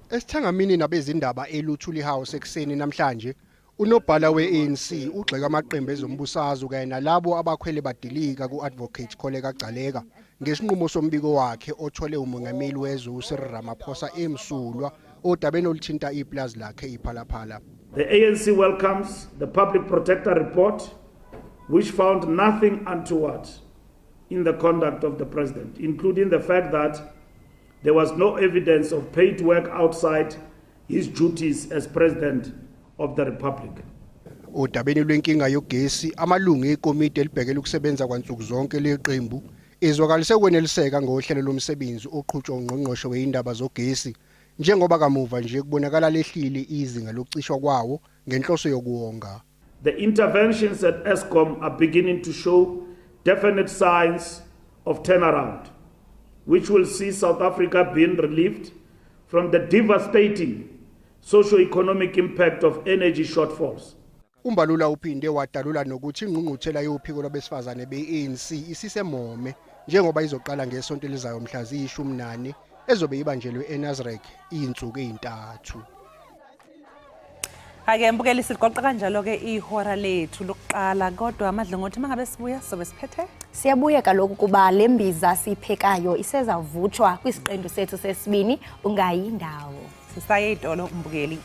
Esithangamini nabezindaba eLuthuli House ekseni namhlanje unobhala we-ANC ugxeka amaqembu ezombusazo kanye nalabo abakhwele badilika ku-Advocate Koleka Gcaleka ngesinqumo sombiko wakhe othole umongameli wezwe uCyril Ramaphosa emsulwa odabeni oluthinta iplazi lakhe iPhalaphala. The ANC welcomes the Public Protector report which found nothing untoward in the conduct of the president, including the fact that there was no evidence of paid work outside his duties as president of the republic. Odabeni lwenkinga yogesi amalungu ekomiti elibhekele ukusebenza kwansuku zonke leqembu izwakalise ukweneliseka ngohlelo lomsebenzi oqhutshwa ungqongqoshe weindaba zogesi njengoba kamuva nje kubonakala lehlile izinga lokucishwa kwawo ngenhloso yokuwonga. The interventions at Eskom are beginning to show definite signs of turnaround, which will see South Africa being relieved from the devastating socio-economic impact of energy shortfalls. Umbalula uphinde wadalula nokuthi ingqungquthela yophiko lwabesifazane be-ANC isisemome njengoba izoqala ngesonto elizayo mhla ziyi-14 ezobe ibanjelwe eNazareth izinsuku ezintathu. Ake mbukeli siqoqa kanjalo ke ihora lethu lokuqala kodwa amadlongothi mangabe sibuya sobe siphethe siyabuya kaloku kuba lembiza siphekayo isezavutshwa kwisiqendu sethu sesibini ungayindawo sisaye idolo mbukeli.